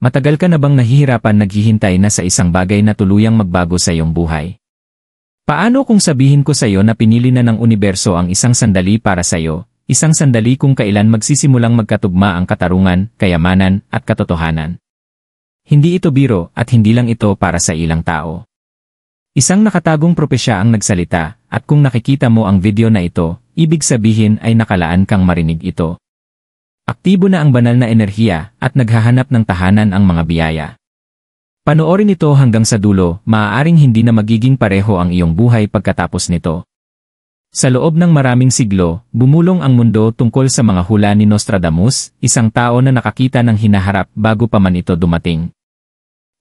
Matagal ka na bang nahihirapan naghihintay na sa isang bagay na tuluyang magbago sa iyong buhay? Paano kung sabihin ko sa iyo na pinili na ng universo ang isang sandali para sa iyo, isang sandali kung kailan magsisimulang magkatugma ang katarungan, kayamanan, at katotohanan? Hindi ito biro at hindi lang ito para sa ilang tao. Isang nakatagong propesya ang nagsalita, at kung nakikita mo ang video na ito, ibig sabihin ay nakalaan kang marinig ito. Aktibo na ang banal na enerhiya at naghahanap ng tahanan ang mga biyaya. Panoorin ito hanggang sa dulo, maaaring hindi na magiging pareho ang iyong buhay pagkatapos nito. Sa loob ng maraming siglo, bumulong ang mundo tungkol sa mga hula ni Nostradamus, isang tao na nakakita ng hinaharap bago pa man ito dumating.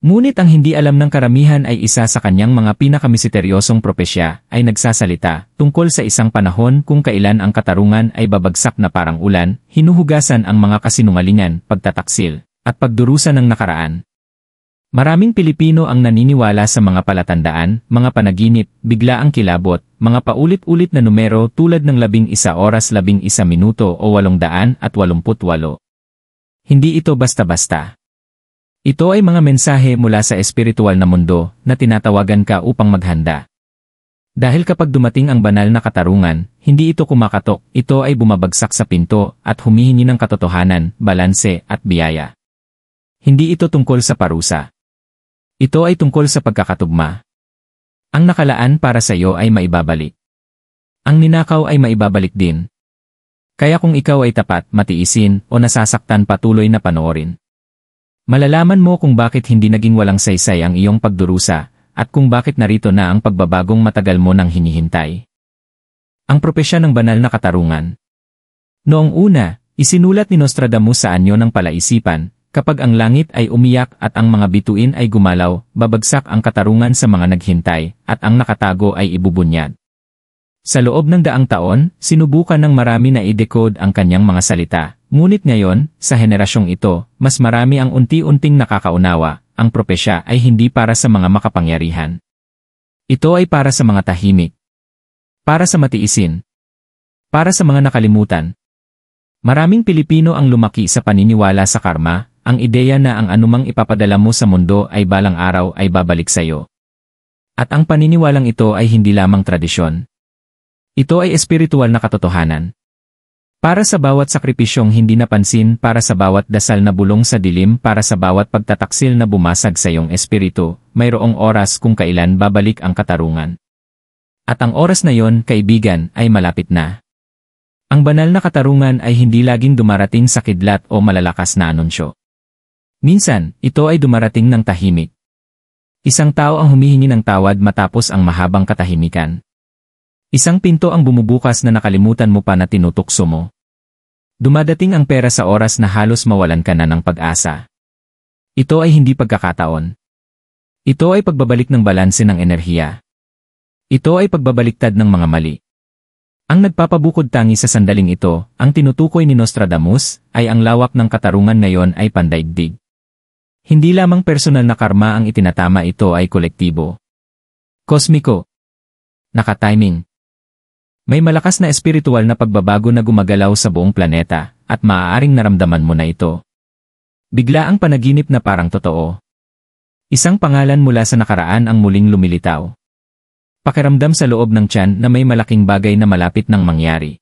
Ngunit ang hindi alam ng karamihan ay isa sa kanyang mga pinakamistiteryosong propesya ay nagsasalita tungkol sa isang panahon kung kailan ang katarungan ay babagsak na parang ulan, hinuhugasan ang mga kasinungalingan, pagtataksil, at pagdurusa ng nakaraan. Maraming Pilipino ang naniniwala sa mga palatandaan, mga panaginip, biglaang kilabot, mga paulit-ulit na numero tulad ng 11 oras 11 minuto o 888. Hindi ito basta-basta. Ito ay mga mensahe mula sa espiritual na mundo na tinatawagan ka upang maghanda. Dahil kapag dumating ang banal na katarungan, hindi ito kumakatok, ito ay bumabagsak sa pinto at humihingi ng katotohanan, balanse at biyaya. Hindi ito tungkol sa parusa. Ito ay tungkol sa pagkakatugma. Ang nakalaan para sa iyo ay maibabalik. Ang ninakaw ay maibabalik din. Kaya kung ikaw ay tapat, matiisin, o nasasaktan, patuloy na panoorin. Malalaman mo kung bakit hindi naging walang saysay ang iyong pagdurusa, at kung bakit narito na ang pagbabagong matagal mo nang hinihintay. Ang propesya ng banal na katarungan. Noong una, isinulat ni Nostradamus sa anyo ng palaisipan, kapag ang langit ay umiyak at ang mga bituin ay gumalaw, babagsak ang katarungan sa mga naghintay, at ang nakatago ay ibubunyag. Sa loob ng daang taon, sinubukan ng marami na i-decode ang kanyang mga salita. Ngunit ngayon, sa henerasyong ito, mas marami ang unti-unting nakakaunawa, ang propesya ay hindi para sa mga makapangyarihan. Ito ay para sa mga tahimik. Para sa matiisin. Para sa mga nakalimutan. Maraming Pilipino ang lumaki sa paniniwala sa karma, ang ideya na ang anumang ipapadala mo sa mundo ay balang araw ay babalik sa iyo. At ang paniniwalang ito ay hindi lamang tradisyon. Ito ay espiritual na katotohanan. Para sa bawat sakripisyong hindi napansin, para sa bawat dasal na bulong sa dilim, para sa bawat pagtataksil na bumasag sa iyong espiritu, mayroong oras kung kailan babalik ang katarungan. At ang oras na yon, kaibigan, ay malapit na. Ang banal na katarungan ay hindi laging dumarating sa kidlat o malalakas na anunsyo. Minsan, ito ay dumarating ng tahimik. Isang tao ang humihingi ng tawad matapos ang mahabang katahimikan. Isang pinto ang bumubukas na nakalimutan mo pa na tinutukso mo. Dumadating ang pera sa oras na halos mawalan ka na ng pag-asa. Ito ay hindi pagkakataon. Ito ay pagbabalik ng balanse ng enerhiya. Ito ay pagbabaliktad ng mga mali. Ang nagpapabukod tangi sa sandaling ito, ang tinutukoy ni Nostradamus, ay ang lawak ng katarungan ngayon ay pandaigdig. Hindi lamang personal na karma ang itinatama, ito ay kolektibo. Kosmiko. Nakatiming. May malakas na espiritual na pagbabago na gumagalaw sa buong planeta, at maaaring naramdaman mo na ito. Bigla ang panaginip na parang totoo. Isang pangalan mula sa nakaraan ang muling lumilitaw. Pakiramdam sa loob ng tiyan na may malaking bagay na malapit nang mangyari.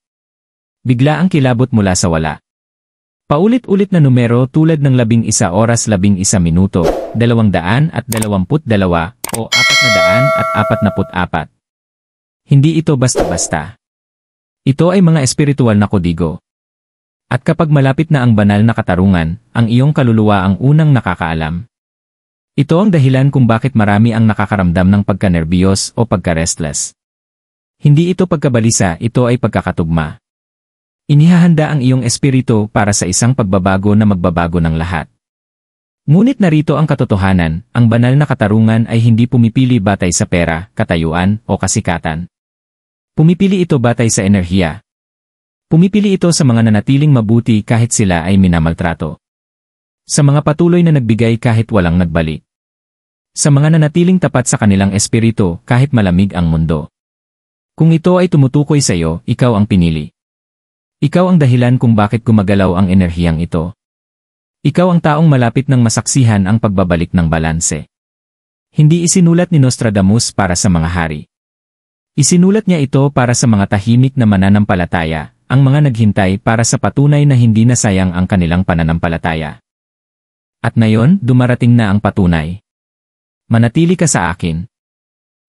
Bigla ang kilabot mula sa wala. Paulit-ulit na numero tulad ng 11 oras 11 minuto, 222 o 444. Hindi ito basta-basta. Ito ay mga espiritual na kodigo. At kapag malapit na ang banal na katarungan, ang iyong kaluluwa ang unang nakakaalam. Ito ang dahilan kung bakit marami ang nakakaramdam ng pagka-nervyos o pagka-restless. Hindi ito pagkabalisa, ito ay pagkakatugma. Inihahanda ang iyong espiritu para sa isang pagbabago na magbabago ng lahat. Ngunit narito ang katotohanan, ang banal na katarungan ay hindi pumipili batay sa pera, katayuan, o kasikatan. Pumipili ito batay sa enerhiya. Pumipili ito sa mga nanatiling mabuti kahit sila ay minamaltrato. Sa mga patuloy na nagbigay kahit walang nagbalik. Sa mga nanatiling tapat sa kanilang espiritu kahit malamig ang mundo. Kung ito ay tumutukoy sa iyo, ikaw ang pinili. Ikaw ang dahilan kung bakit gumagalaw ang enerhiyang ito. Ikaw ang taong malapit ng masaksihan ang pagbabalik ng balanse. Hindi isinulat ni Nostradamus para sa mga hari. Isinulat niya ito para sa mga tahimik na mananampalataya, ang mga naghintay para sa patunay na hindi nasayang ang kanilang pananampalataya. At ngayon, dumarating na ang patunay. Manatili ka sa akin.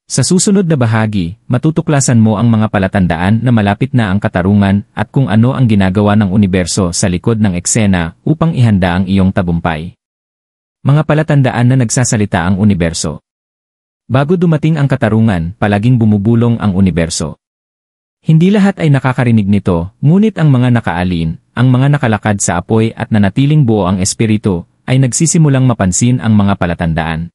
Sa susunod na bahagi, matutuklasan mo ang mga palatandaan na malapit na ang katarungan at kung ano ang ginagawa ng universo sa likod ng eksena upang ihanda ang iyong tagumpay. Mga palatandaan na nagsasalita ang universo. Bago dumating ang katarungan, palaging bumubulong ang universo. Hindi lahat ay nakakarinig nito, ngunit ang mga nakaalin, ang mga nakalakad sa apoy at nanatiling buo ang espiritu, ay nagsisimulang mapansin ang mga palatandaan.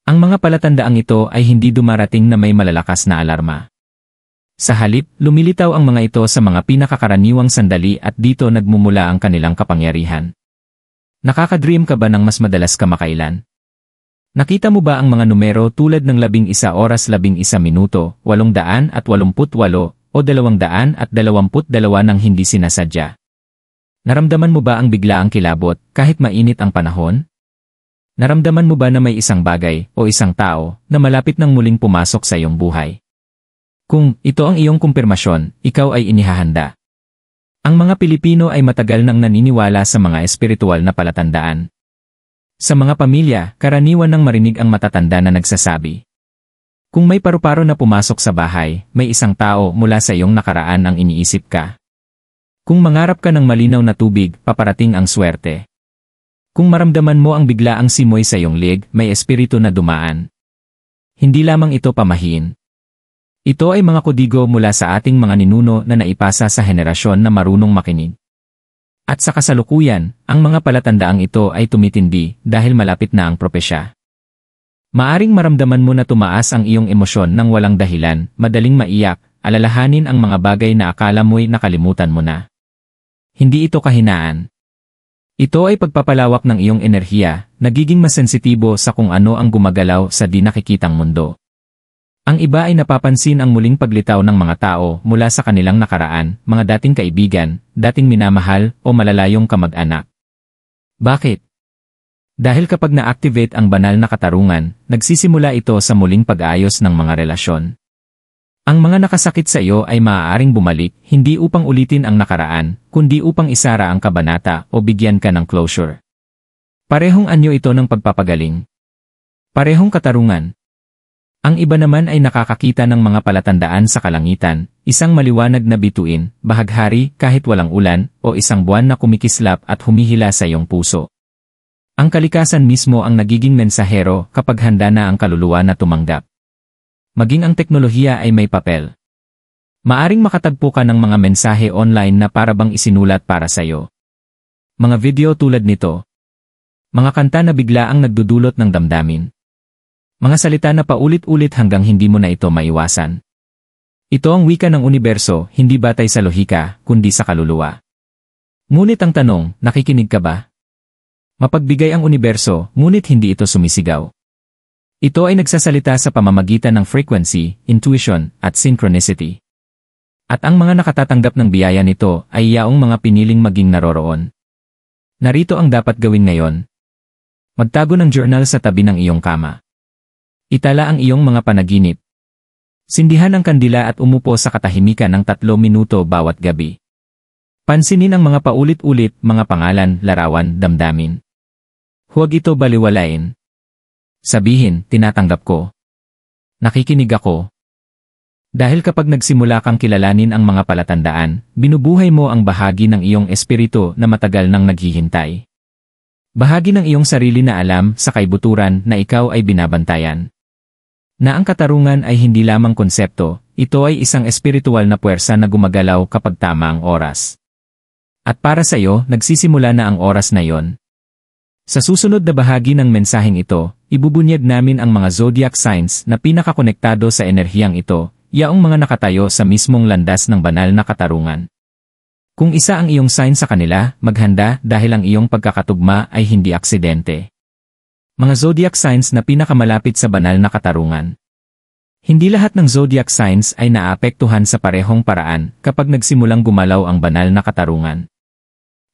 Ang mga palatandaang ito ay hindi dumarating na may malalakas na alarma. Sa halip, lumilitaw ang mga ito sa mga pinakakaraniwang sandali at dito nagmumula ang kanilang kapangyarihan. Nakaka-dream ka ba ng mas madalas kamakailan? Nakita mo ba ang mga numero tulad ng 11 oras 11 minuto, 888 o 222 nang hindi sinasadya? Naramdaman mo ba ang biglaang kilabot kahit mainit ang panahon? Naramdaman mo ba na may isang bagay o isang tao na malapit nang muling pumasok sa iyong buhay? Kung ito ang iyong kumpirmasyon, ikaw ay inihahanda. Ang mga Pilipino ay matagal nang naniniwala sa mga espiritual na palatandaan. Sa mga pamilya, karaniwan nang marinig ang matatanda na nagsasabi. Kung may paru-paro na pumasok sa bahay, may isang tao mula sa iyong nakaraan ang iniisip ka. Kung mangarap ka ng malinaw na tubig, paparating ang swerte. Kung maramdaman mo ang biglaang simoy sa iyong leg, may espiritu na dumaan. Hindi lamang ito pamahiin. Ito ay mga kodigo mula sa ating mga ninuno na naipasa sa henerasyon na marunong makinig. At sa kasalukuyan, ang mga palatandaang ito ay tumitindi dahil malapit na ang propesya. Maaring maramdaman mo na tumaas ang iyong emosyon ng walang dahilan, madaling maiyak, alalahanin ang mga bagay na akala mo'y nakalimutan mo na. Hindi ito kahinaan. Ito ay pagpapalawak ng iyong enerhiya, nagiging mas sensitibo sa kung ano ang gumagalaw sa di nakikitang mundo. Ang iba ay napapansin ang muling paglitaw ng mga tao mula sa kanilang nakaraan, mga dating kaibigan, dating minamahal o malalayong kamag-anak. Bakit? Dahil kapag na-activate ang banal na katarungan, nagsisimula ito sa muling pag-aayos ng mga relasyon. Ang mga nakasakit sa iyo ay maaaring bumalik, hindi upang ulitin ang nakaraan, kundi upang isara ang kabanata o bigyan ka ng closure. Parehong anyo ito ng pagpapagaling. Parehong katarungan. Ang iba naman ay nakakakita ng mga palatandaan sa kalangitan, isang maliwanag na bituin, bahaghari kahit walang ulan, o isang buwan na kumikislap at humihila sa iyong puso. Ang kalikasan mismo ang nagiging mensahero kapag handa na ang kaluluwa na tumanggap. Maging ang teknolohiya ay may papel. Maaring makatagpo ka ng mga mensahe online na parabang isinulat para sa iyo. Mga video tulad nito. Mga kanta na biglaang nagdudulot ng damdamin. Mga salita na paulit-ulit hanggang hindi mo na ito maiwasan. Ito ang wika ng universo, hindi batay sa lohika, kundi sa kaluluwa. Ngunit ang tanong, nakikinig ka ba? Mapagbigay ang universo, ngunit hindi ito sumisigaw. Ito ay nagsasalita sa pamamagitan ng frequency, intuition, at synchronicity. At ang mga nakatatanggap ng biyaya nito ay yaong mga piniling maging naroroon. Narito ang dapat gawin ngayon. Magtago ng journal sa tabi ng iyong kama. Itala ang iyong mga panaginip. Sindihan ang kandila at umupo sa katahimikan ng 3 minuto bawat gabi. Pansinin ang mga paulit-ulit, mga pangalan, larawan, damdamin. Huwag ito baliwalain. Sabihin, tinatanggap ko. Nakikinig ako. Dahil kapag nagsimula kang kilalanin ang mga palatandaan, binubuhay mo ang bahagi ng iyong espiritu na matagal nang naghihintay. Bahagi ng iyong sarili na alam sa kaibuturan na ikaw ay binabantayan. Na ang katarungan ay hindi lamang konsepto, ito ay isang espiritual na puwersa na gumagalaw kapag tama ang oras. At para sa iyo, nagsisimula na ang oras na yon. Sa susunod na bahagi ng mensaheng ito, ibubunyag namin ang mga zodiac signs na pinakakonektado sa enerhiyang ito, yaong mga nakatayo sa mismong landas ng banal na katarungan. Kung isa ang iyong sign sa kanila, maghanda dahil ang iyong pagkakatugma ay hindi aksidente. Mga zodiac signs na pinakamalapit sa banal na katarungan. Hindi lahat ng zodiac signs ay naapektuhan sa parehong paraan kapag nagsimulang gumalaw ang banal na katarungan.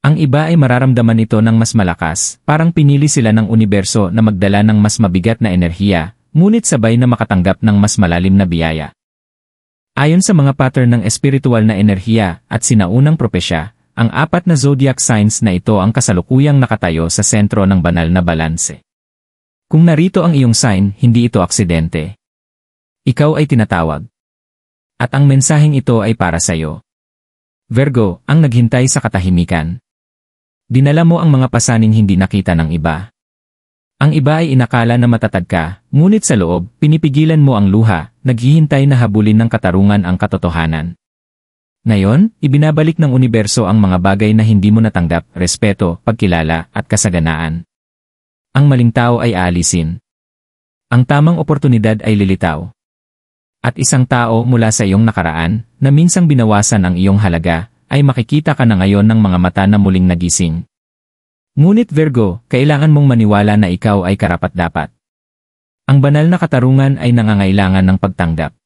Ang iba ay mararamdaman ito ng mas malakas, parang pinili sila ng universo na magdala ng mas mabigat na enerhiya, ngunit sabay na makatanggap ng mas malalim na biyaya. Ayon sa mga pattern ng espiritual na enerhiya at sinaunang propesya, ang 4 na zodiac signs na ito ang kasalukuyang nakatayo sa sentro ng banal na balanse. Kung narito ang iyong sign, hindi ito aksidente. Ikaw ay tinatawag. At ang mensaheng ito ay para sa iyo. Virgo, ang naghintay sa katahimikan. Dinala mo ang mga pasaning hindi nakita ng iba. Ang iba ay inakala na matatag ka, ngunit sa loob, pinipigilan mo ang luha, naghihintay na habulin ng katarungan ang katotohanan. Ngayon, ibinabalik ng universo ang mga bagay na hindi mo natanggap, respeto, pagkilala, at kasaganaan. Ang maling tao ay aalisin. Ang tamang oportunidad ay lilitaw. At isang tao mula sa iyong nakaraan, na minsang binawasan ang iyong halaga, ay makikita ka na ngayon ng mga mata na muling nagising. Ngunit Virgo, kailangan mong maniwala na ikaw ay karapat-dapat. Ang banal na katarungan ay nangangailangan ng pagtanggap.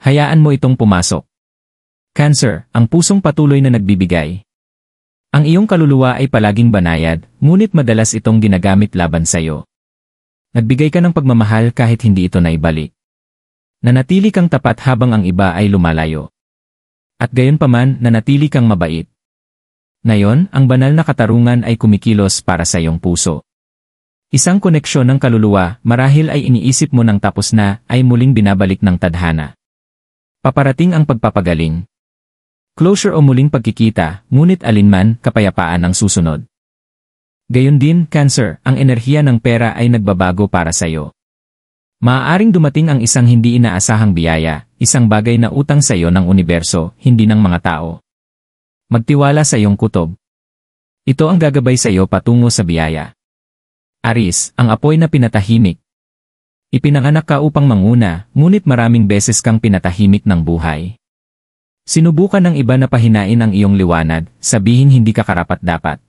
Hayaan mo itong pumasok. Cancer, ang pusong patuloy na nagbibigay. Ang iyong kaluluwa ay palaging banayad, ngunit madalas itong ginagamit laban sa iyo. Nagbigay ka ng pagmamahal kahit hindi ito naibalik. Nanatili kang tapat habang ang iba ay lumalayo. At gayunpaman, nanatili kang mabait. Ngayon, ang banal na katarungan ay kumikilos para sa iyong puso. Isang koneksyon ng kaluluwa, marahil ay iniisip mo nang tapos na, ay muling binabalik ng tadhana. Paparating ang pagpapagaling. Closure o muling pagkikita, ngunit alinman, kapayapaan ang susunod. Gayon din, Cancer, ang enerhiya ng pera ay nagbabago para sa iyo. Maaaring dumating ang isang hindi inaasahang biyaya, isang bagay na utang sa iyo ng universo, hindi ng mga tao. Magtiwala sa iyong kutob. Ito ang gagabay sa iyo patungo sa biyaya. Aries, ang apoy na pinatahimik. Ipinanganak ka upang manguna, ngunit maraming beses kang pinatahimik ng buhay. Sinubukan ng iba na pahinain ang iyong liwanag, sabihin hindi ka karapat-dapat.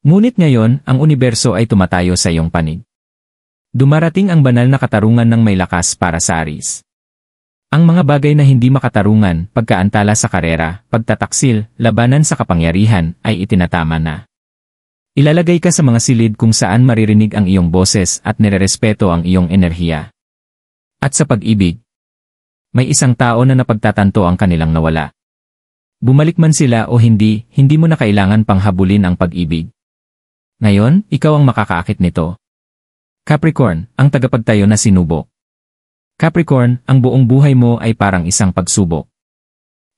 Ngunit ngayon, ang universo ay tumatayo sa iyong panig. Dumarating ang banal na katarungan ng may lakas para sa Aries. Ang mga bagay na hindi makatarungan, pagkaantala sa karera, pagtataksil, labanan sa kapangyarihan, ay itinatama na. Ilalagay ka sa mga silid kung saan maririnig ang iyong boses at nirerespeto ang iyong enerhiya. At sa pag-ibig, may isang tao na napagtatanto ang kanilang nawala. Bumalik man sila o hindi, hindi mo na kailangan pang habulin ang pag-ibig. Ngayon, ikaw ang makakaakit nito. Capricorn, ang tagapagtayo na sinubok. Capricorn, ang buong buhay mo ay parang isang pagsubok.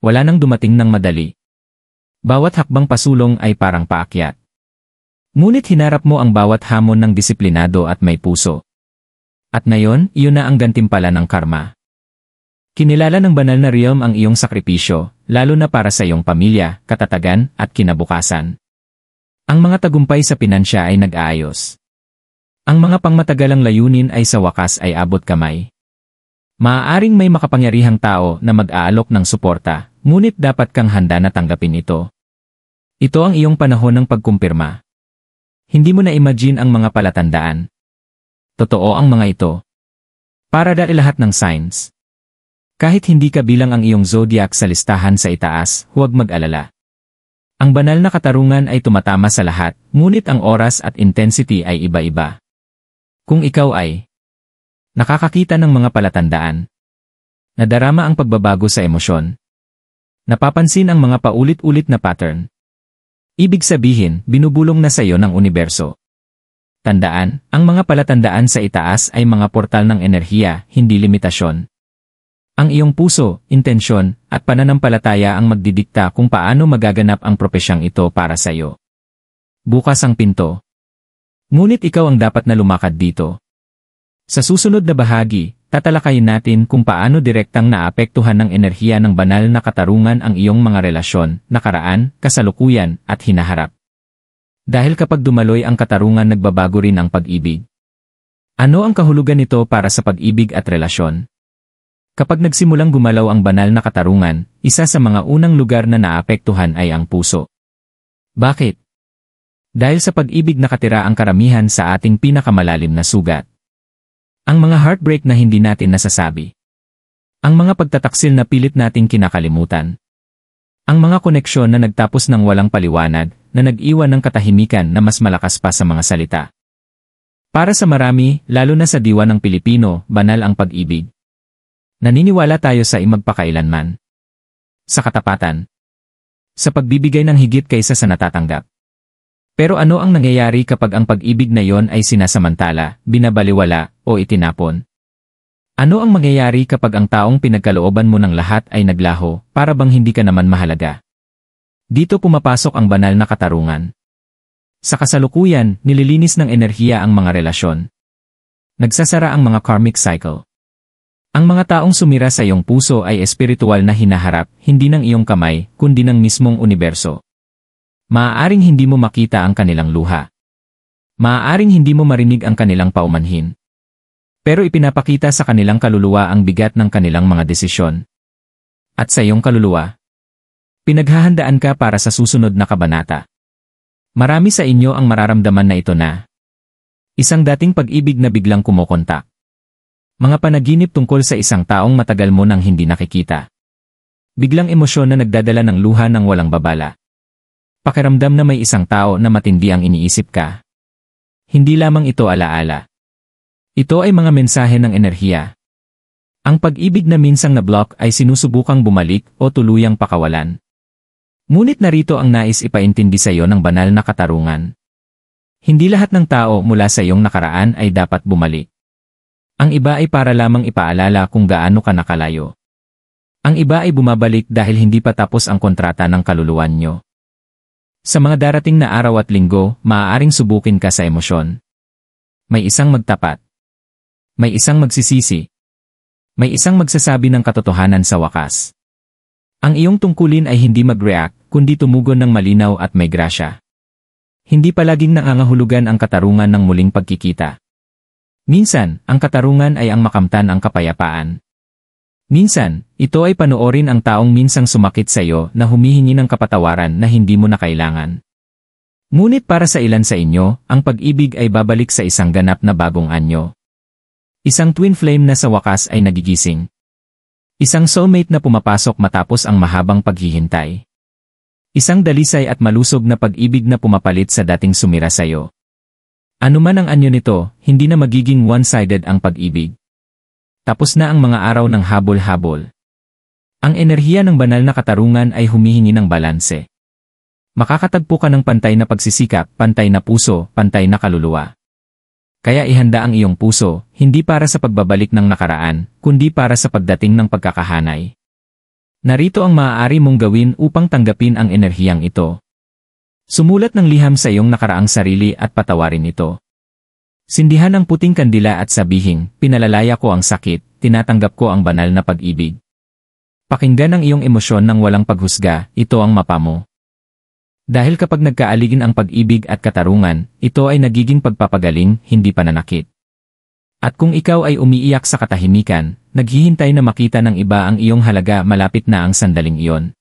Wala nang dumating ng madali. Bawat hakbang pasulong ay parang paakyat. Ngunit hinarap mo ang bawat hamon ng disiplinado at may puso. At ngayon, iyon na ang gantimpala ng karma. Kinilala ng banal na realm ang iyong sakripisyo, lalo na para sa iyong pamilya, katatagan, at kinabukasan. Ang mga tagumpay sa pinansya ay nag-aayos. Ang mga pangmatagalang layunin ay sa wakas ay abot kamay. Maaaring may makapangyarihang tao na mag-aalok ng suporta, ngunit dapat kang handa na tanggapin ito. Ito ang iyong panahon ng pagkumpirma. Hindi mo na-imagine ang mga palatandaan. Totoo ang mga ito. Para dahil lahat ng signs. Kahit hindi ka bilang ang iyong zodiac sa listahan sa itaas, huwag mag-alala. Ang banal na katarungan ay tumatama sa lahat, ngunit ang oras at intensity ay iba-iba. Kung ikaw ay nakakakita ng mga palatandaan, nadarama ang pagbabago sa emosyon, napapansin ang mga paulit-ulit na pattern, ibig sabihin, binubulong na sa iyo ng universo. Tandaan, ang mga palatandaan sa itaas ay mga portal ng enerhiya, hindi limitasyon. Ang iyong puso, intensyon, at pananampalataya ang magdidikta kung paano magaganap ang propesyang ito para sa iyo. Bukas ang pinto. Ngunit ikaw ang dapat na lumakad dito. Sa susunod na bahagi, tatalakayin natin kung paano direktang naapektuhan ng enerhiya ng banal na katarungan ang iyong mga relasyon, nakaraan, kasalukuyan, at hinaharap. Dahil kapag dumaloy ang katarungan nagbabago rin ang pag-ibig. Ano ang kahulugan nito para sa pag-ibig at relasyon? Kapag nagsimulang gumalaw ang banal na katarungan, isa sa mga unang lugar na naapektuhan ay ang puso. Bakit? Dahil sa pag-ibig nakatira ang karamihan sa ating pinakamalalim na sugat. Ang mga heartbreak na hindi natin nasasabi. Ang mga pagtataksil na pilit nating kinakalimutan. Ang mga koneksyon na nagtapos ng walang paliwanag, na nag-iwan ng katahimikan na mas malakas pa sa mga salita. Para sa marami, lalo na sa diwa ng Pilipino, banal ang pag-ibig. Naniniwala tayo sa magpakailanman. Sa katapatan. Sa pagbibigay ng higit kaysa sa natatanggap. Pero ano ang nangyayari kapag ang pag-ibig na iyon ay sinasamantala, binabaliwala, o itinapon? Ano ang mangyayari kapag ang taong pinagkalooban mo ng lahat ay naglaho, para bang hindi ka naman mahalaga? Dito pumapasok ang banal na katarungan. Sa kasalukuyan, nililinis ng enerhiya ang mga relasyon. Nagsasara ang mga karmic cycle. Ang mga taong sumira sa iyong puso ay espiritual na hinaharap, hindi ng iyong kamay, kundi ng mismong universo. Maaaring hindi mo makita ang kanilang luha. Maaaring hindi mo marinig ang kanilang paumanhin. Pero ipinapakita sa kanilang kaluluwa ang bigat ng kanilang mga desisyon. At sa iyong kaluluwa, pinaghahandaan ka para sa susunod na kabanata. Marami sa inyo ang mararamdaman na ito na isang dating pag-ibig na biglang kumokontak. Mga panaginip tungkol sa isang taong matagal mo nang hindi nakikita. Biglang emosyon na nagdadala ng luha ng walang babala. Pakiramdam na may isang tao na matindi ang iniisip ka. Hindi lamang ito alaala. Ito ay mga mensahe ng enerhiya. Ang pag-ibig na minsang na-block ay sinusubukang bumalik o tuluyang pakawalan. Ngunit narito ang nais ipaintindi sa iyo ng banal na katarungan. Hindi lahat ng tao mula sa iyong nakaraan ay dapat bumalik. Ang iba ay para lamang ipaalala kung gaano ka nakalayo. Ang iba ay bumabalik dahil hindi pa tapos ang kontrata ng kaluluwan nyo. Sa mga darating na araw at linggo, maaaring subukin ka sa emosyon. May isang magtapat. May isang magsisisi. May isang magsasabi ng katotohanan sa wakas. Ang iyong tungkulin ay hindi mag-react, kundi tumugon ng malinaw at may grasya. Hindi palaging nangangahulugan ang katarungan ng muling pagkikita. Minsan, ang katarungan ay ang makamtan ang kapayapaan. Minsan, ito ay panoorin ang taong minsang sumakit sa iyo na humihingi ng kapatawaran na hindi mo na kailangan. Ngunit para sa ilan sa inyo, ang pag-ibig ay babalik sa isang ganap na bagong anyo. Isang twin flame na sa wakas ay nagigising. Isang soulmate na pumapasok matapos ang mahabang paghihintay. Isang dalisay at malusog na pag-ibig na pumapalit sa dating sumira sa iyo. Ano man ang anyo nito, hindi na magiging one-sided ang pag-ibig. Tapos na ang mga araw ng habol-habol. Ang enerhiya ng banal na katarungan ay humihingi ng balanse. Makakatagpo ka ng pantay na pagsisikap, pantay na puso, pantay na kaluluwa. Kaya ihanda ang iyong puso, hindi para sa pagbabalik ng nakaraan, kundi para sa pagdating ng pagkakahanay. Narito ang maaari mong gawin upang tanggapin ang enerhiyang ito. Sumulat ng liham sa iyong nakaraang sarili at patawarin ito. Sindihan ang puting kandila at sabihing, pinalalaya ko ang sakit, tinatanggap ko ang banal na pag-ibig. Pakinggan ang iyong emosyon ng walang paghusga, ito ang mapa mo. Dahil kapag nagkaaligin ang pag-ibig at katarungan, ito ay nagiging pagpapagaling, hindi pananakit. At kung ikaw ay umiiyak sa katahimikan, naghihintay na makita ng iba ang iyong halaga, malapit na ang sandaling iyon.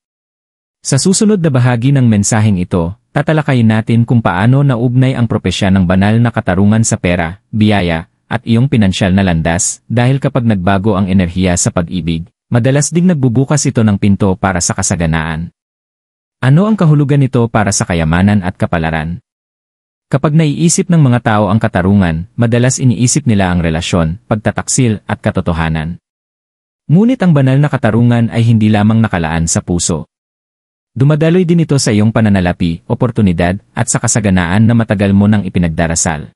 Sa susunod na bahagi ng mensaheng ito, tatalakayin natin kung paano naugnay ang propesya ng banal na katarungan sa pera, biyaya, at iyong pinansyal na landas, dahil kapag nagbago ang enerhiya sa pag-ibig, madalas ding nagbubukas ito ng pinto para sa kasaganaan. Ano ang kahulugan nito para sa kayamanan at kapalaran? Kapag naiisip ng mga tao ang katarungan, madalas iniisip nila ang relasyon, pagtataksil, at katotohanan. Ngunit ang banal na katarungan ay hindi lamang nakalaan sa puso. Dumadaloy din ito sa iyong pananalapi, oportunidad, at sa kasaganaan na matagal mo nang ipinagdarasal.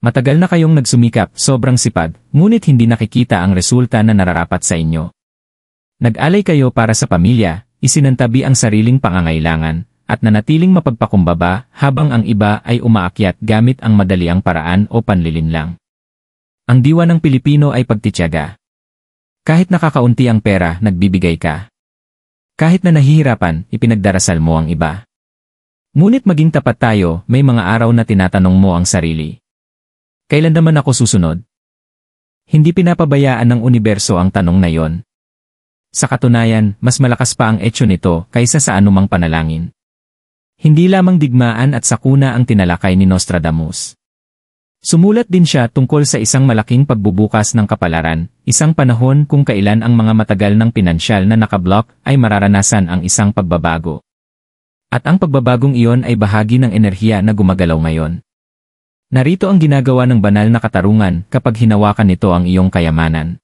Matagal na kayong nagsumikap, sobrang sipag, ngunit hindi nakikita ang resulta na nararapat sa inyo. Nag-alay kayo para sa pamilya, isinantabi ang sariling pangangailangan, at nanatiling mapagpakumbaba habang ang iba ay umaakyat gamit ang madaliang paraan o panlilinlang. Ang diwa ng Pilipino ay pagtitiyaga. Kahit nakakaunti ang pera, nagbibigay ka. Kahit na nahihirapan, ipinagdarasal mo ang iba. Ngunit maging tapat tayo, may mga araw na tinatanong mo ang sarili. Kailan naman ako susunod? Hindi pinapabayaan ng universo ang tanong na yon. Sa katunayan, mas malakas pa ang etyo nito kaysa sa anumang panalangin. Hindi lamang digmaan at sakuna ang tinalakay ni Nostradamus. Sumulat din siya tungkol sa isang malaking pagbubukas ng kapalaran, isang panahon kung kailan ang mga matagal ng pinansyal na nakablock ay mararanasan ang isang pagbabago. At ang pagbabagong iyon ay bahagi ng enerhiya na gumagalaw ngayon. Narito ang ginagawa ng banal na katarungan kapag hinawakan nito ang iyong kayamanan.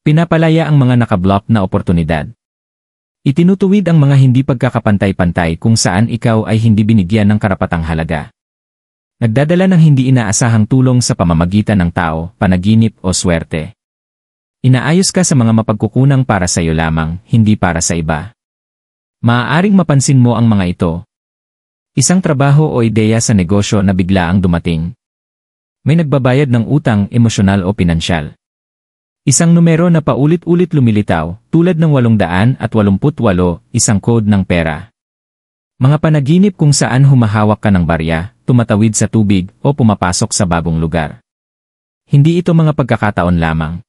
Pinapalaya ang mga nakablock na oportunidad. Itinutuwid ang mga hindi pagkakapantay-pantay kung saan ikaw ay hindi binigyan ng karapatang halaga. Nagdadala ng hindi inaasahang tulong sa pamamagitan ng tao, panaginip o swerte. Inaayos ka sa mga mapagkukunang para sa iyo lamang, hindi para sa iba. Maaaring mapansin mo ang mga ito. Isang trabaho o ideya sa negosyo na bigla ang dumating. May nagbabayad ng utang, emosyonal o pinansyal. Isang numero na paulit-ulit lumilitaw, tulad ng 888, isang code ng pera. Mga panaginip kung saan humahawak ka ng barya, tumatawid sa tubig, o pumapasok sa bagong lugar. Hindi ito mga pagkakataon lamang.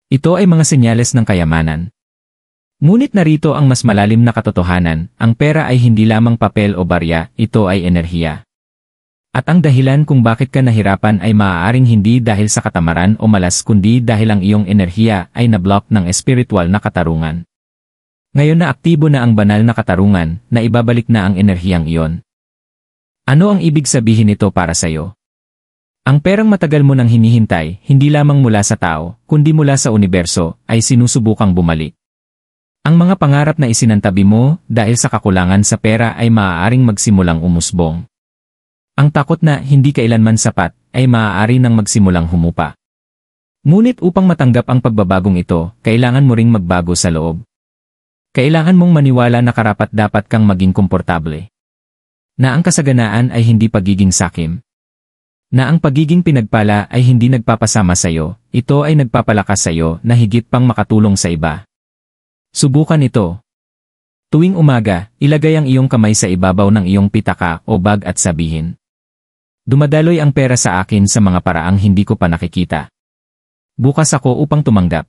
Ito ay mga senyales ng kayamanan. Ngunit narito ang mas malalim na katotohanan, ang pera ay hindi lamang papel o barya, ito ay enerhiya. At ang dahilan kung bakit ka nahirapan ay maaaring hindi dahil sa katamaran o malas kundi dahil ang iyong enerhiya ay nablock ng espiritual na katarungan. Ngayon na aktibo na ang banal na katarungan, na ibabalik na ang enerhiyang iyon. Ano ang ibig sabihin nito para sa iyo? Ang perang matagal mo nang hinihintay, hindi lamang mula sa tao, kundi mula sa universo, ay sinusubukang bumalik. Ang mga pangarap na isinantabi mo dahil sa kakulangan sa pera ay maaaring magsimulang umusbong. Ang takot na hindi kailanman sapat ay maaari nang magsimulang humupa. Ngunit upang matanggap ang pagbabagong ito, kailangan mo ring magbago sa loob. Kailangan mong maniwala na karapat-dapat kang maging komportable. Na ang kasaganaan ay hindi pagiging sakim. Na ang pagiging pinagpala ay hindi nagpapasama sa iyo, ito ay nagpapalakas sa iyo na higit pang makatulong sa iba. Subukan ito. Tuwing umaga, ilagay ang iyong kamay sa ibabaw ng iyong pitaka o bag at sabihin, dumadaloy ang pera sa akin sa mga paraang hindi ko pa nakikita. Bukas ako upang tumanggap.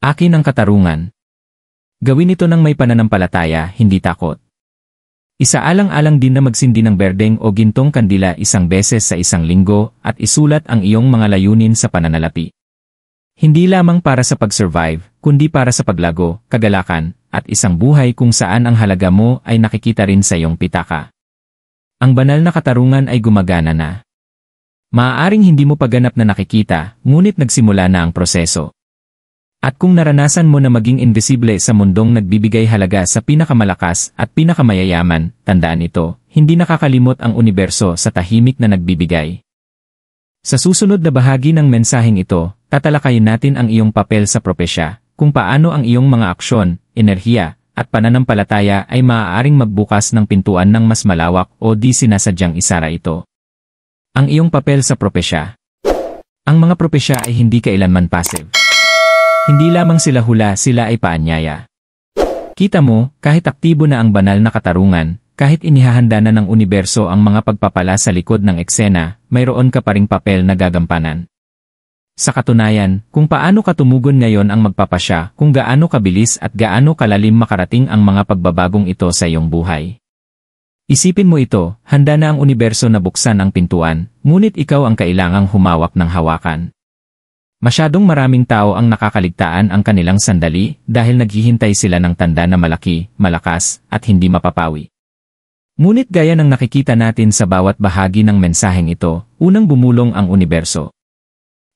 Akin ang katarungan. Gawin ito ng may pananampalataya, hindi takot. Isaalang-alang din na magsindi ng berdeng o gintong kandila isang beses sa isang linggo at isulat ang iyong mga layunin sa pananalapi. Hindi lamang para sa pag-survive, kundi para sa paglago, kagalakan, at isang buhay kung saan ang halaga mo ay nakikita rin sa iyong pitaka. Ang banal na katarungan ay gumagana na. Maaaring hindi mo paganap na nakikita, ngunit nagsimula na ang proseso. At kung naranasan mo na maging invisible sa mundong nagbibigay halaga sa pinakamalakas at pinakamayayaman, tandaan ito, hindi nakakalimot ang universo sa tahimik na nagbibigay. Sa susunod na bahagi ng mensaheng ito, tatalakayin natin ang iyong papel sa propesya, kung paano ang iyong mga aksyon, enerhiya, at pananampalataya ay maaaring magbukas ng pintuan ng mas malawak o di sinasadyang isara ito. Ang iyong papel sa propesya. Ang mga propesya ay hindi kailanman passive. Hindi lamang sila hula, sila ay paanyaya. Kita mo, kahit aktibo na ang banal na katarungan, kahit inihahanda na ng universo ang mga pagpapala sa likod ng eksena, mayroon ka pa ring papel na gagampanan. Sa katunayan, kung paano ka tumugon ngayon ang magpapasya, kung gaano kabilis at gaano kalalim makarating ang mga pagbabagong ito sa iyong buhay. Isipin mo ito, handa na ang universo na buksan ang pintuan, ngunit ikaw ang kailangang humawak ng hawakan. Masyadong maraming tao ang nakakaligtaan ang kanilang sandali dahil naghihintay sila ng tanda na malaki, malakas, at hindi mapapawi. Ngunit gaya ng nakikita natin sa bawat bahagi ng mensaheng ito, unang bumulong ang universo.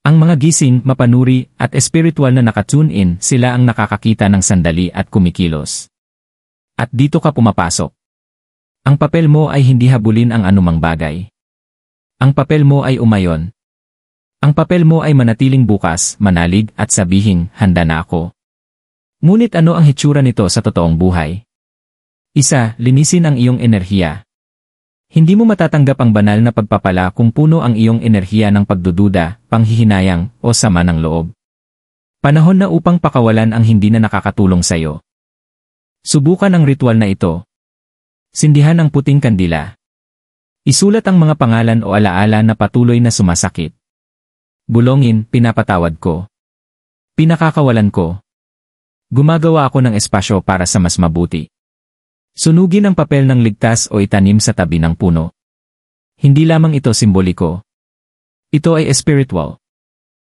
Ang mga gising, mapanuri, at espiritual na nakatune in, sila ang nakakakita ng sandali at kumikilos. At dito ka pumapasok. Ang papel mo ay hindi habulin ang anumang bagay. Ang papel mo ay umayon. Ang papel mo ay manatiling bukas, manalig, at sabihin, handa na ako. Ngunit ano ang hitsura nito sa totoong buhay? Isa, linisin ang iyong enerhiya. Hindi mo matatanggap ang banal na pagpapala kung puno ang iyong enerhiya ng pagdududa, panghihinayang, o sama ng loob. Panahon na upang pakawalan ang hindi na nakakatulong sa iyo. Subukan ang ritual na ito. Sindihan ang puting kandila. Isulat ang mga pangalan o alaala na patuloy na sumasakit. Bulongin, pinapatawad ko. Pinakakawalan ko. Gumagawa ako ng espasyo para sa mas mabuti. Sunugin ang papel ng ligtas o itanim sa tabi ng puno. Hindi lamang ito simboliko. Ito ay spiritual.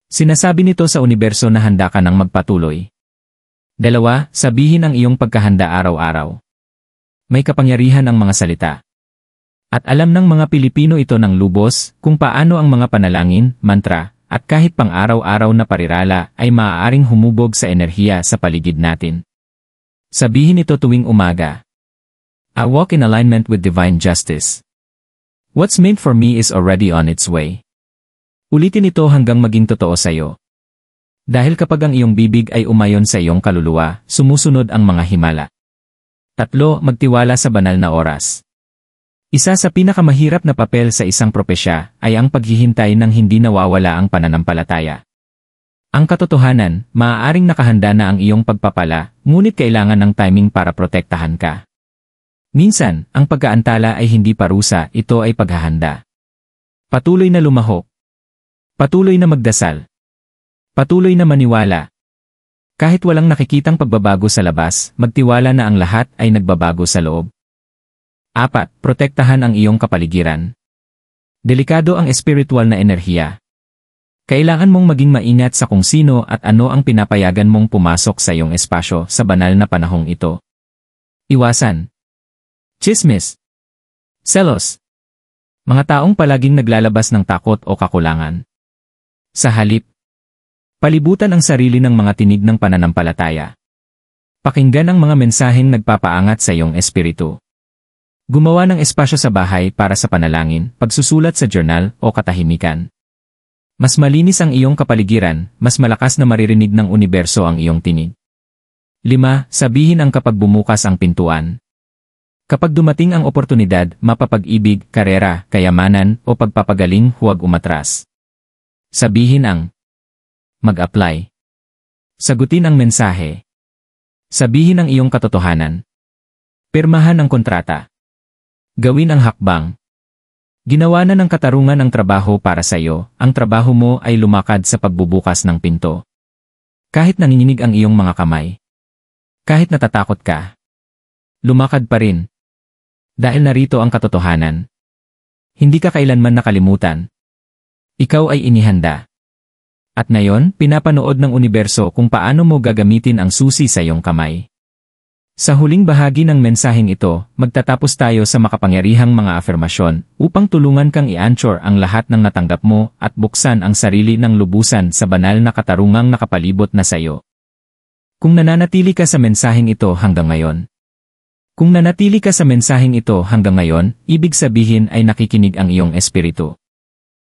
Sinasabi nito sa universo na handa ka nang magpatuloy. 2, sabihin ang iyong pagkahanda araw-araw. May kapangyarihan ang mga salita. At alam ng mga Pilipino ito ng lubos kung paano ang mga panalangin, mantra, at kahit pang-araw-araw na parirala ay maaaring humubog sa enerhiya sa paligid natin. Sabihin ito tuwing umaga. I walk in alignment with divine justice. What's meant for me is already on its way. Ulitin ito hanggang maging totoo sa'yo. Dahil kapag ang iyong bibig ay umayon sa iyong kaluluwa, sumusunod ang mga himala. 3. Magtiwala sa banal na oras. Isa sa pinakamahirap na papel sa isang propesya ay ang paghihintay ng hindi nawawala ang pananampalataya. Ang katotohanan, maaaring nakahanda na ang iyong pagpapala, ngunit kailangan ng timing para protektahan ka. Minsan, ang pag-aantala ay hindi parusa, ito ay paghahanda. Patuloy na lumahok. Patuloy na magdasal. Patuloy na maniwala. Kahit walang nakikitang pagbabago sa labas, magtiwala na ang lahat ay nagbabago sa loob. 4. Protektahan ang iyong kapaligiran. Delikado ang espiritual na enerhiya. Kailangan mong maging maingat sa kung sino at ano ang pinapayagan mong pumasok sa iyong espasyo sa banal na panahong ito. Iwasan. Chismis. Selos. Mga taong palaging naglalabas ng takot o kakulangan. Sa halip, palibutan ang sarili ng mga tinig ng pananampalataya. Pakinggan ang mga mensaheng nagpapaangat sa iyong espiritu. Gumawa ng espasyo sa bahay para sa panalangin, pagsusulat sa journal o katahimikan. Mas malinis ang iyong kapaligiran, mas malakas na maririnig ng universo ang iyong tinig. 5. Sabihin ang kapag bumukas ang pintuan. Kapag dumating ang oportunidad, mapapag-ibig, karera, kayamanan, o pagpapagaling, huwag umatras. Sabihin ang mag-apply. Sagutin ang mensahe. Sabihin ang iyong katotohanan. Pirmahan ang kontrata. Gawin ang hakbang. Ginawa na ng katarungan ang trabaho para sa iyo, ang trabaho mo ay lumakad sa pagbubukas ng pinto. Kahit nanginginig ang iyong mga kamay. Kahit natatakot ka. Lumakad pa rin. Dahil narito ang katotohanan. Hindi ka kailanman nakalimutan. Ikaw ay inihanda. At ngayon, pinapanood ng universo kung paano mo gagamitin ang susi sa iyong kamay. Sa huling bahagi ng mensaheng ito, magtatapos tayo sa makapangyarihang mga afirmasyon upang tulungan kang i-anchor ang lahat ng natanggap mo at buksan ang sarili ng lubusan sa banal na katarungang nakapalibot na sa iyo. Kung nananatili ka sa mensaheng ito hanggang ngayon. Kung nanatili ka sa mensaheng ito hanggang ngayon, ibig sabihin ay nakikinig ang iyong espiritu.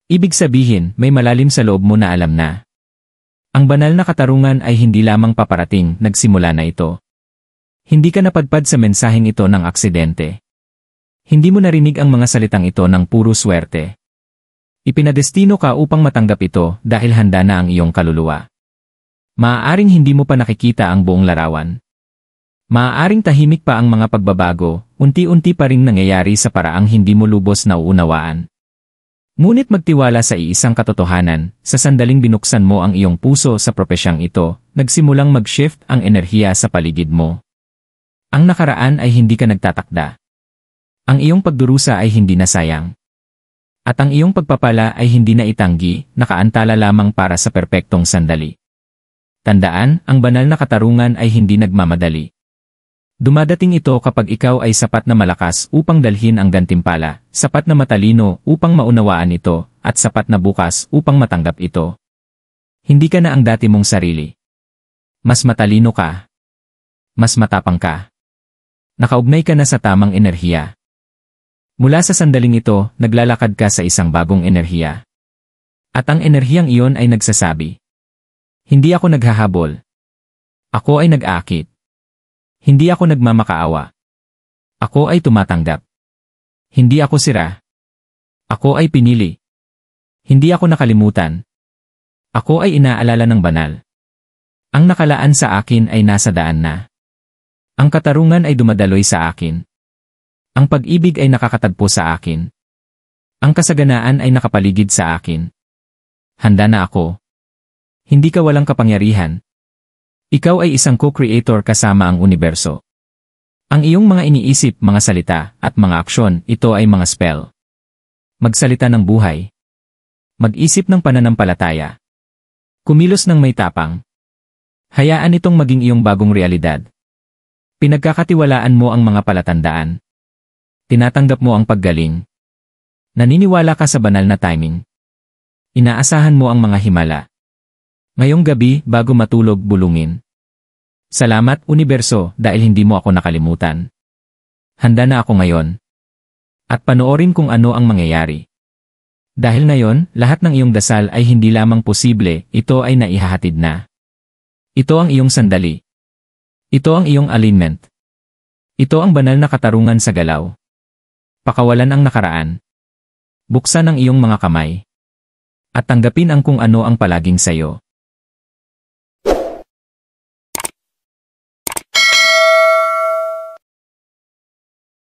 Ibig sabihin, may malalim sa loob mo na alam na. Ang banal na katarungan ay hindi lamang paparating, nagsimula na ito. Hindi ka napadpad sa mensaheng ito ng aksidente. Hindi mo narinig ang mga salitang ito ng puro swerte. Ipinadestino ka upang matanggap ito dahil handa na ang iyong kaluluwa. Maaaring hindi mo pa nakikita ang buong larawan. Maaaring tahimik pa ang mga pagbabago, unti-unti pa ring nangyayari sa paraang hindi mo lubos na uunawaan. Ngunit magtiwala sa iisang katotohanan, sa sandaling binuksan mo ang iyong puso sa propesyang ito, nagsimulang mag-shift ang enerhiya sa paligid mo. Ang nakaraan ay hindi ka nagtatakda. Ang iyong pagdurusa ay hindi nasayang. At ang iyong pagpapala ay hindi na itanggi, nakaantala lamang para sa perpektong sandali. Tandaan, ang banal na katarungan ay hindi nagmamadali. Dumadating ito kapag ikaw ay sapat na malakas upang dalhin ang gantimpala, sapat na matalino upang maunawaan ito, at sapat na bukas upang matanggap ito. Hindi ka na ang dati mong sarili. Mas matalino ka. Mas matapang ka. Nakaugnay ka na sa tamang enerhiya. Mula sa sandaling ito, naglalakad ka sa isang bagong enerhiya. At ang enerhiyang iyon ay nagsasabi, hindi ako naghahabol. Ako ay nag-aakit. Hindi ako nagmamakaawa. Ako ay tumatanggap. Hindi ako sira. Ako ay pinili. Hindi ako nakalimutan. Ako ay inaalala ng banal. Ang nakalaan sa akin ay nasa daan na. Ang katarungan ay dumadaloy sa akin. Ang pag-ibig ay nakakatagpo sa akin. Ang kasaganaan ay nakapaligid sa akin. Handa na ako. Hindi ka walang kapangyarihan. Ikaw ay isang co-creator kasama ang universo. Ang iyong mga iniisip, mga salita, at mga aksyon, ito ay mga spell. Magsalita ng buhay. Mag-isip ng pananampalataya. Kumilos ng may tapang. Hayaan itong maging iyong bagong realidad. Pinagkakatiwalaan mo ang mga palatandaan. Tinatanggap mo ang paggaling. Naniniwala ka sa banal na timing. Inaasahan mo ang mga himala. Ngayong gabi, bago matulog, bulungin. Salamat, Universo, dahil hindi mo ako nakalimutan. Handa na ako ngayon. At panoorin kung ano ang mangyayari. Dahil ngayon, lahat ng iyong dasal ay hindi lamang posible, ito ay naihahatid na. Ito ang iyong sandali. Ito ang iyong alignment. Ito ang banal na katarungan sa galaw. Pakawalan ang nakaraan. Buksan ang iyong mga kamay. At tanggapin ang kung ano ang palaging sayo.